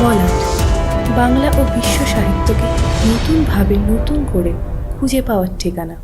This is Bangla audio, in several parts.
মলাট বাংলা ও বিশ্ব সাহিত্যকে নতুনভাবে নতুন করে খুঁজে পাওয়ার ঠিকানা।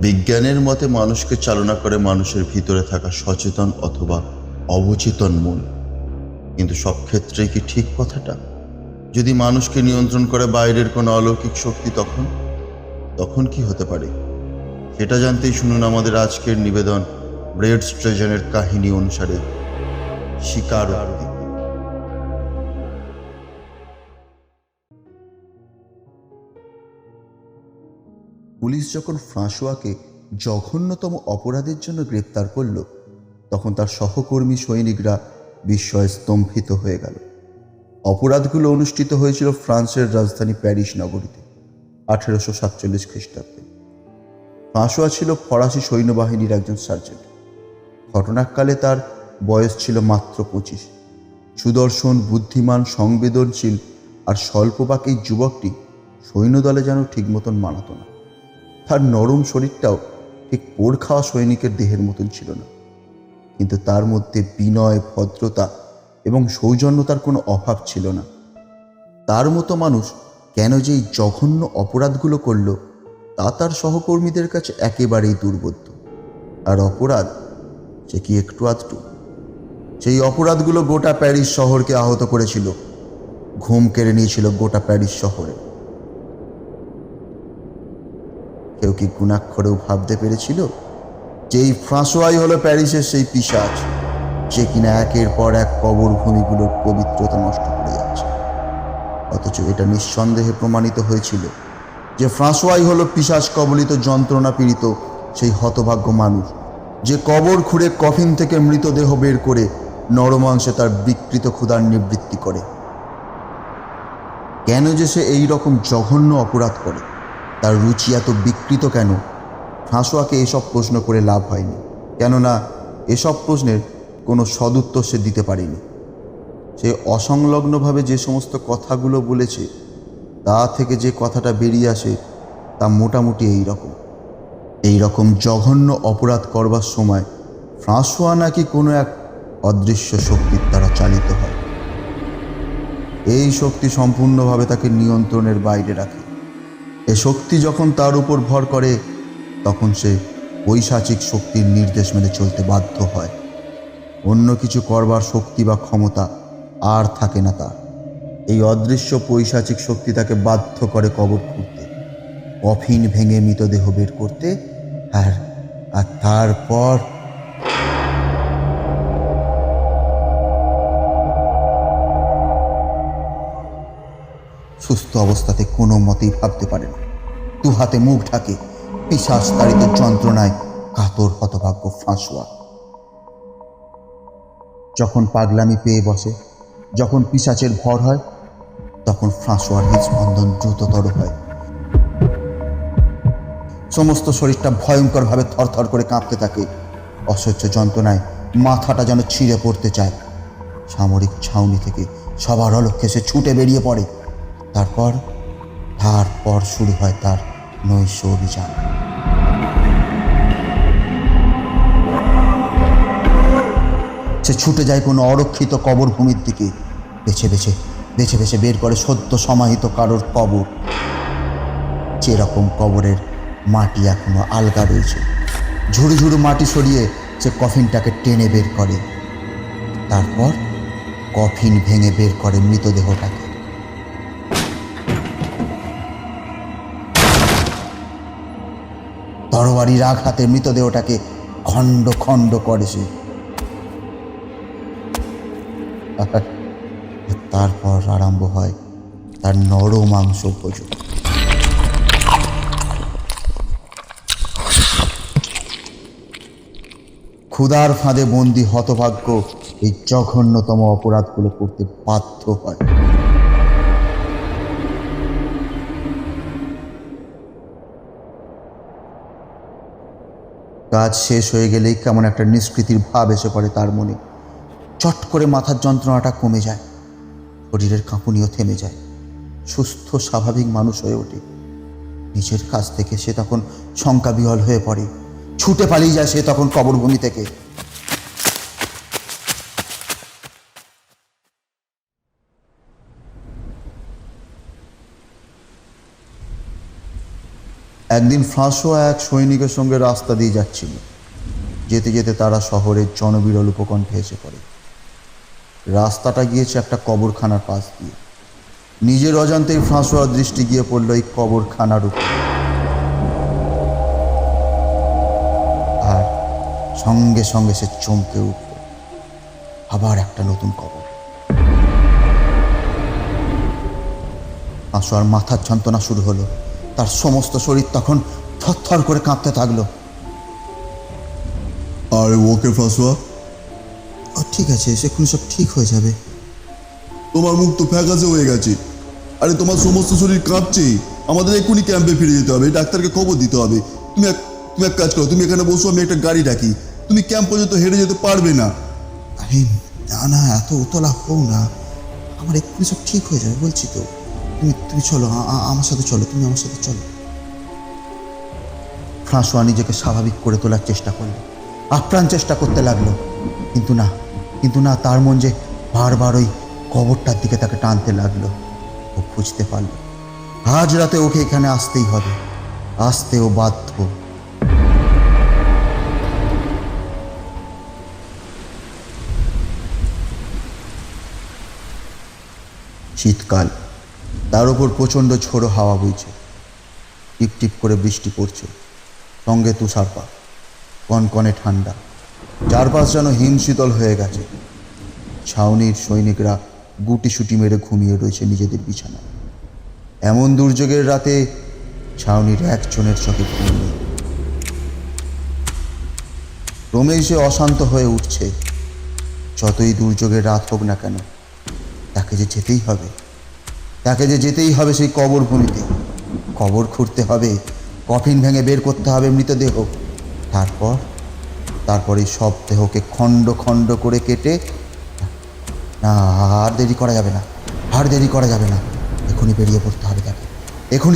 বিজ্ঞানের মতে মানুষকে চালনা করে মানুষের ভিতরে থাকা সচেতন অথবা অবচেতন মন। কিন্তু সব ক্ষেত্রেই কি ঠিক কথাটা? যদি মানুষকে নিয়ন্ত্রণ করে বাইরের কোনো অলৌকিক শক্তি, তখন কি হতে পারে? সেটা জানতেই শুনুন আমাদের আজকের নিবেদন ব্রেড স্ট্রেজনের কাহিনী অনুসারে স্বীকারোক্তি। পুলিশ যখন ফ্রাঁসোয়াকে জঘন্যতম অপরাধের জন্য গ্রেপ্তার করল, তখন তার সহকর্মী সৈনিকরা বিস্ময়ে স্তম্ভিত হয়ে গেল। অপরাধগুলো অনুষ্ঠিত হয়েছিল ফ্রান্সের রাজধানী প্যারিস নগরীতে 1847 খ্রিস্টাব্দে। ফ্রাঁসোয়া ছিল ফরাসি সৈন্যবাহিনীর একজন সার্জেন্ট। ঘটনাকালে তার বয়স ছিল মাত্র 25। সুদর্শন, বুদ্ধিমান, সংবেদনশীল আর স্বল্পবাক এই যুবকটি সৈন্যদলে যেন ঠিক মতন মানাত না। তার নরম শরীরটাও ঠিক পোড় খাওয়া সৈনিকের দেহের মতন ছিল না, কিন্তু তার মধ্যে বিনয়, ভদ্রতা এবং সৌজন্যতার কোনো অভাব ছিল না। তার মতো মানুষ কেন যে এই জঘন্য অপরাধগুলো করল, তা তার সহকর্মীদের কাছে একেবারেই দুর্বোধ্য। আর অপরাধ সে কি একটু আধটু? সেই অপরাধগুলো গোটা প্যারিস শহরকে আহত করেছিল, ঘুম কেড়ে নিয়েছিল গোটা প্যারিস শহরে। কেউ কি গুণাক্ষরেও ভাবতে পেরেছিল যে এই ফ্রাঁসোয়াই হলো প্যারিসের সেই পিশাচ, যে কিনা একের পর এক কবর ভূমিগুলোর পবিত্রতা নষ্ট করে যাচ্ছে? অথচ এটা নিঃসন্দেহে প্রমাণিত হয়েছিল যে ফ্রাঁসোয়াই হলো পিশাচ কবলিত, যন্ত্রণা পীড়িত সেই হতভাগ্য মানুষ, যে কবর খুঁড়ে কফিন থেকে মৃতদেহ বের করে নরমাংসে তার বিকৃত ক্ষুধার নিবৃত্তি করে। কেন যে সে এই রকম জঘন্য অপরাধ করে, তার রুচি এত বিকৃত কেন? ফ্রাঁসোয়াকে এসব প্রশ্ন করে লাভ হয়নি, কেননা এসব প্রশ্নের কোনো সদুত্তর সে দিতে পারেনি। সে অসংলগ্নভাবে যে সমস্ত কথাগুলো বলেছে, তা থেকে যে কথাটা বেরিয়ে আসে তা মোটামুটি এই রকম জঘন্য অপরাধ করবার সময় ফ্রাঁসোয়া নাকি কোনো এক অদৃশ্য শক্তির দ্বারা চালিত হয়। এই শক্তি সম্পূর্ণভাবে তাকে নিয়ন্ত্রণের বাইরে রাখে। এ শক্তি যখন তার উপর ভর করে, তখন সে পৈশাচিক শক্তির নির্দেশ মেনে চলতে বাধ্য হয়। অন্য কিছু করবার শক্তি বা ক্ষমতা আর থাকে না তার। এই অদৃশ্য পৈশাচিক শক্তি তাকে বাধ্য করে কবর খুঁড়তে, কফিন ভেঙে মৃতদেহ বের করতে, আর তারপর সুস্থ অবস্থাতে কোনো মতেই ভাবতে পারে না। দু হাতে মুখ ঢাকে পিশাচ তাড়িত যন্ত্রণায় কাতর হতভাগ্য ফ্রাঁসোয়া। যখন পাগলামি পেয়ে বসে, যখন পিশাচের ভর হয়, তখন ফ্রাঁসোয়ার হৃদস্পন্দন দ্রুততর হয়। সমস্ত শরীরটা ভয়ঙ্করভাবে থরথর করে কাঁপতে থাকে। অসহ্য যন্ত্রণায় মাথাটা যেন ছিঁড়ে পড়তে চায়। সামরিক ছাউনি থেকে সবার অলক্ষ্যে সে ছুটে বেরিয়ে পড়ে। তারপর শুরু হয় তার নৈশ অভিযান। সে ছুটে যায় কোনো অরক্ষিত কবর ভূমির দিকে, বেছে বেছে বের করে সদ্য সমাহিত কারোর কবর। যেরকম কবরের মাটি এখনো আলগা রয়েছে, ঝুড়ু ঝুড়ু মাটি সরিয়ে সে কফিনটাকে টেনে বের করে। তারপর কফিন ভেঙে বের করে মৃতদেহটাকে। তরবারির আঘাতে মৃতদেহটাকে খণ্ড খণ্ড করে সে। তারপর আরম্ভ হয় তার নরমাংস ভোজন। ক্ষুধার ফাঁদে বন্দী হতভাগ্য এই জঘন্যতম অপরাধগুলো করতে বাধ্য হয়। কাজ শেষ হয়ে গেলেই কেমন একটা নিষ্কৃতির ভাব এসে পড়ে তার মনে। চট করে মাথার যন্ত্রণাটা কমে যায়, শরীরের কাঁপুনিও থেমে যায়, সুস্থ স্বাভাবিক মানুষ হয়ে ওঠে। নিজের কাছ থেকে সে তখন শঙ্কাবিহল হয়ে পড়ে, ছুটে পালিয়ে যায় সে তখন কবরভূমি থেকে। একদিন ফ্রাঁসোয়া এক সৈনিকের সঙ্গে রাস্তা দিয়ে যাচ্ছিল। যেতে যেতে তারা শহরের জনবিরল উপকণ্ঠে এসে পড়ে। রাস্তাটা গিয়েছে একটা কবরখানার পাশ দিয়ে। নিজের অজান্তেই ফ্রাঁসোয়ার দৃষ্টি গিয়ে পড়ল এই কবরখানার উপর, আর সঙ্গে সঙ্গে সে চমকে উঠল। আবার একটা নতুন কবর। ফ্রাঁসোয়ার মাথার যন্ত্রণা শুরু হলো, তার সমস্ত শরীর তখন থরথর করে কাঁপতে থাকলো। আরে ওকে ফ্রাঁসোয়া, ঠিক আছে, সেখানে সব ঠিক হয়ে যাবে। তোমার মুখ তো ফ্যাকাশে হয়ে গেছে। আরে তোমার সমস্ত শরীর কাঁপছে। আমাদের এক্ষুনি ক্যাম্পে ফিরে যেতে হবে, ডাক্তারকে খবর দিতে হবে। তুমি এক কাজ করো, তুমি এখানে বসো, আমি একটা গাড়ি ডাকি। তুমি ক্যাম্প পর্যন্ত হেঁটে যেতে পারবে না। আরে না না, এত উতলা হও না, আমার এক্ষুনি সব ঠিক হয়ে যাবে বলছি তো। তুমি চলো, আমার সাথে চলো, তুমি আমার সাথে চলো। ফ্রাঁসোয়া নিজেকে স্বাভাবিক করে তোলার চেষ্টা করলো, আপ্রাণ চেষ্টা করতে লাগলো, কিন্তু না, তার মন যে বারবার ওই কবরটার দিকে তাকে টানতে লাগলো। ও বুঝতে পারলো আজ রাতে ওকে এখানে আসতেই হবে, আসতেও বাধ্য। শীতকাল, তার উপর প্রচণ্ড ঝোড়ো হাওয়া বইছে, টিপ টিপ করে বৃষ্টি পড়ছে, সঙ্গে তুষারপাত, কনকনে ঠান্ডা, চারপাশ যেন হিমশীতল হয়ে গেছে। ছাউনির সৈনিকরা গুটিসুটি মেরে ঘুমিয়ে রয়েছে নিজেদের বিছানায়। এমন দুর্যোগের রাতে ছাউনির একজনের চোখে ঘুম নেই। ক্রমেই সে অশান্ত হয়ে উঠছে। যতই দুর্যোগের রাত হোক না কেন, তাকে যে যেতেই হবে সেই কবরভূমিতে। কবর খুঁড়তে হবে, কফিন ভেঙে বের করতে হবে মৃতদেহ। তারপর এই সব দেহকে খণ্ড খণ্ড করে কেটে, না আর দেরি করা যাবে না, এখনই বেরিয়ে পড়তে হবে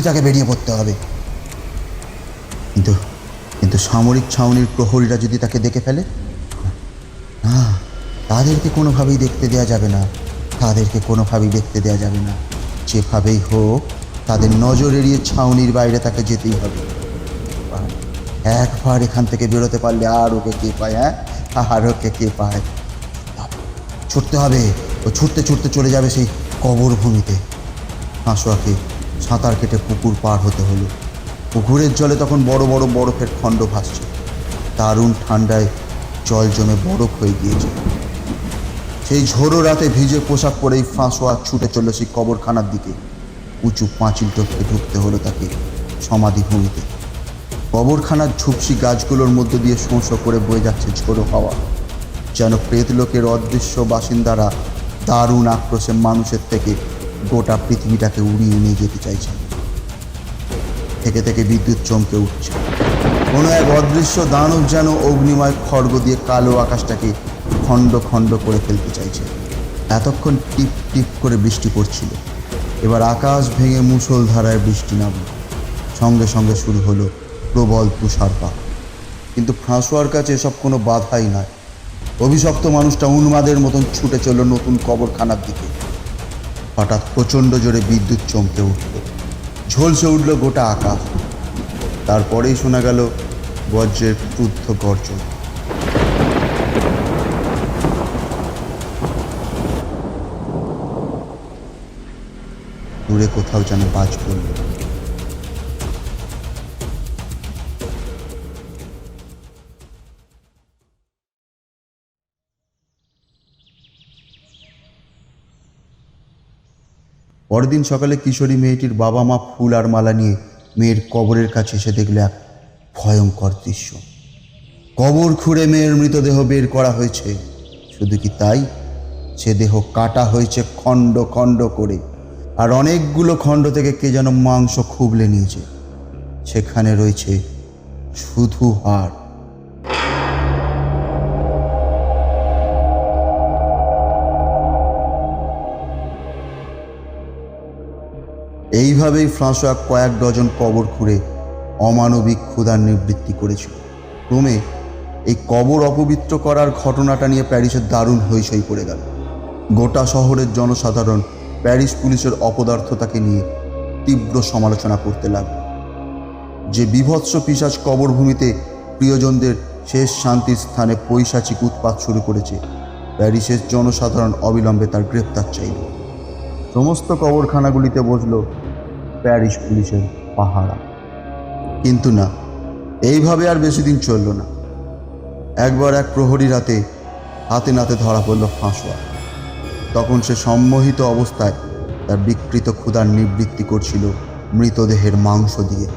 তাকে বেরিয়ে পড়তে হবে। কিন্তু সামরিক ছাউনির প্রহরীরা যদি তাকে দেখে ফেলে, না, তাদেরকে কোনোভাবেই দেখতে দেওয়া যাবে না। যেভাবেই হোক তাদের নজর এড়িয়ে ছাউনির বাইরে তাকে যেতেই হবে। একবার এখান থেকে বেরোতে পারলে আর ওকে কে পায়। ছুটতে হবে, ও ছুটতে চলে যাবে সেই কবরভূমিতে। ফ্রাঁসোয়াকে সাঁতার কেটে পুকুর পার হতে হলো। পুকুরের জলে তখন বড় বড় বরফের খণ্ড ভাসছে। দারুণ ঠান্ডায় জল জমে বরফ হয়ে গিয়েছে। সেই ঝোড়ো রাতে ভিজে পোশাক পরেই ফ্রাঁসোয়া ছুটে চলল সেই কবরখানার দিকে। উঁচু পাঁচিল টপকে ঢুকতে হলো তাকে সমাধিভূমিতে। কবরখানার ঝুপসি গাছগুলোর মধ্য দিয়ে শোঁ করে বয়ে যাচ্ছে ঝোড়ো হাওয়া, যেন প্রেতলোকের অদৃশ্য বাসিন্দারা দারুণ আক্রোশে মানুষের থেকে গোটা পৃথিবীটাকে উড়িয়ে নিয়ে যেতে চাইছে। থেকে থেকে বিদ্যুৎ চমকে উঠছে। কোনো এক অদৃশ্য দানব যেন অগ্নিময় খড়গ দিয়ে কালো আকাশটাকে খণ্ড খণ্ড করে ফেলতে চাইছে। এতক্ষণ টিপ টিপ করে বৃষ্টি পড়ছিল, এবার আকাশ ভেঙে মুষলধারায় বৃষ্টি নামল। সঙ্গে সঙ্গে শুরু হলো প্রবল তুষারপাত। কিন্তু ফ্রাঁসোয়ার কাছে এসব কোনো বাধাই নয়। অভিশপ্ত মানুষটা উন্মাদের মতন ছুটে চলল নতুন কবরখানার দিকে। হঠাৎ প্রচণ্ড জোরে বিদ্যুৎ চমকে উঠল, ঝলসে উঠল গোটা আকাশ। তারপরেই শোনা গেল বজ্রের ক্রুদ্ধ গর্জন। দূরে কোথাও যেন বাজ পড়ল। পরদিন সকালে কিশোরী মেয়েটির বাবা মা ফুল আর মালা নিয়ে মেয়ের কবরের কাছে এসে দেখল এক ভয়ঙ্কর দৃশ্য। কবর খুঁড়ে মেয়ের মৃতদেহ বের করা হয়েছে। শুধু কি তাই, সে দেহ কাটা হয়েছে খণ্ড খণ্ড করে, আর অনেকগুলো খণ্ড থেকে কে যেন মাংস খুবলে নিয়েছে। সেখানে রয়েছে শুধু হাড়। এইভাবেই ফ্রাঁসোয়া কয়েক ডজন কবর খুঁড়ে অমানবিক ক্ষুধার নিবৃত্তি করেছিল। ক্রমে এই কবর অপবিত্র করার ঘটনাটা নিয়ে প্যারিসের দারুণ হইচই পড়ে গেল। গোটা শহরের জনসাধারণ প্যারিস পুলিশের অপদার্থতাকে নিয়ে তীব্র সমালোচনা করতে লাগল। যে বিভৎস পিশাচ কবরভূমিতে প্রিয়জনদের শেষ শান্তির স্থানে পৈশাচিক উৎপাত শুরু করেছে, প্যারিসের জনসাধারণ অবিলম্বে তার গ্রেপ্তার চাইল। সমস্ত কবরখানাগুলিতে বসল প্যারিস পুলিশের পাহারা। কিন্তু না, এইভাবে আর বেশি দিন চলল না। একবার এক প্রহরী রাতে হাতে নাতে ধরা পড়ল ফ্রাঁসোয়া। তখন সে সম্মোহিত অবস্থায় তার বিকৃত ক্ষুধার নিবৃত্তি করছিল মৃতদেহের মাংস দিয়ে।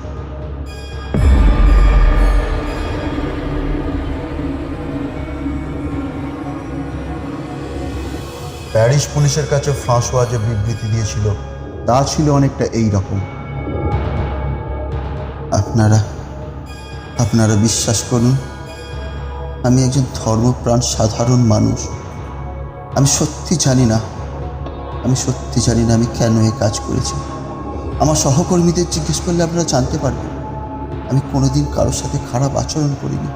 প্যারিস পুলিশের কাছে ফ্রাঁসোয়া যে বিবৃতি দিয়েছিল তা ছিল অনেকটা এই রকম। আপনারা বিশ্বাস করুন, আমি একজন ধর্মপ্রাণ সাধারণ মানুষ। আমি সত্যি জানি না আমি কেন এই কাজ করেছি। আমার সহকর্মীদের জিজ্ঞেস করলে আপনারা জানতে পারবেন। আমি কোনোদিন কারোর সাথে খারাপ আচরণ করিনি,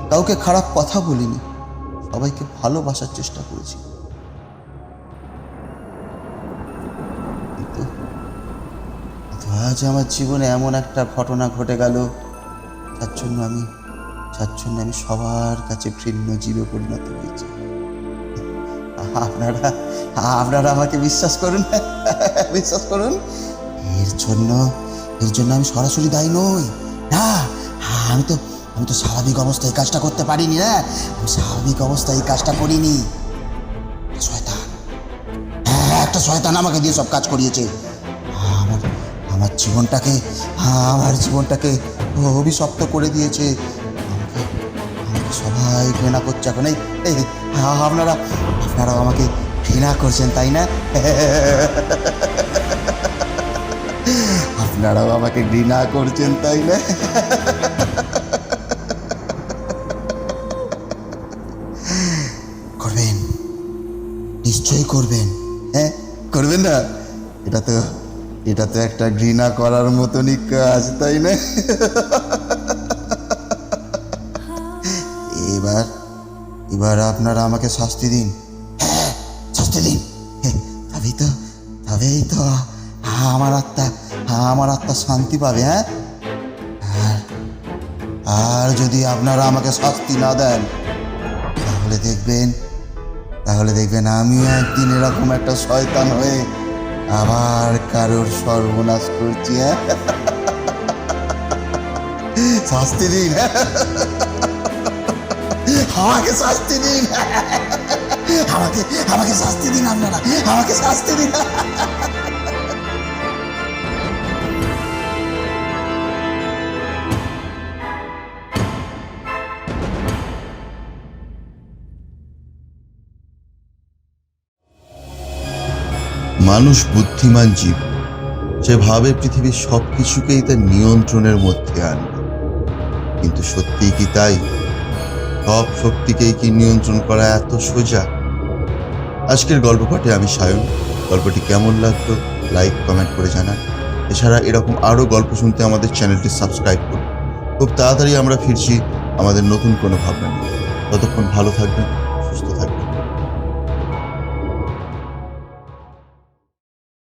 কাউকে খারাপ কথা বলিনি, সবাইকে ভালোবাসার চেষ্টা করেছি। কিন্তু আজ আমার জীবনে এমন একটা ঘটনা ঘটে গেল যার জন্য আমি সবার কাছে ঘৃণ্য জীবে পরিণত হয়েছি। আপনারা আমাকে বিশ্বাস করুন। এর জন্য আমি সরাসরি দায়ী নই। না, আমি তো স্বাভাবিক অবস্থায় কাজটা করতে পারিনি। না, আমি স্বাভাবিক অবস্থায় এই কাজটা করিনি। একটা শয়তান আমাকে দিয়ে সব কাজ করিয়েছে। আমার জীবনটাকে অভিশপ্ত করে দিয়েছে। আমাকে সবাই ঘৃণা করছে এখন। আপনারাও আমাকে ঘৃণা করছেন, তাই না? আপনারাও আমাকে ঘৃণা করছেন, তাই না? করবেন, নিশ্চয়ই করবেন। হ্যাঁ, করবেন না? এটা তো একটা ঘৃণা করার মতনই কাজ, তাই না? এবার আপনারা আমাকে শাস্তি দিন। শাস্তি দিন, তবেই তো আমার আত্মা শান্তি পাবে। হ্যাঁ, আর যদি আপনারা আমাকে শাস্তি না দেন, তাহলে দেখবেন আমিও একদিন এরকম একটা শয়তান হয়ে আবার কারোর সর্বনাশ করছি। হ্যাঁ, শাস্তি দিন, আমাকে শাস্তি দিন, আমাকে শাস্তি দিন, আপনারা আমাকে শাস্তি দিন। মানুষ বুদ্ধিমান জীব, সে ভাবে পৃথিবীর সব কিছুকেই তার নিয়ন্ত্রণের মধ্যে আনবে। কিন্তু সত্যিই কি তাই? সব শক্তিকেই কি নিয়ন্ত্রণ করা এত সোজা? আজকের গল্প পাঠে আমি সায়ন। গল্পটি কেমন লাগলো লাইক কমেন্ট করে জানান। এছাড়া এরকম আরও গল্প শুনতে আমাদের চ্যানেলটি সাবস্ক্রাইব করুন। খুব তাড়াতাড়ি আমরা ফিরছি আমাদের নতুন কোনো ভাবনা নিয়ে। ততক্ষণ ভালো থাকবেন, সুস্থ থাকবেন।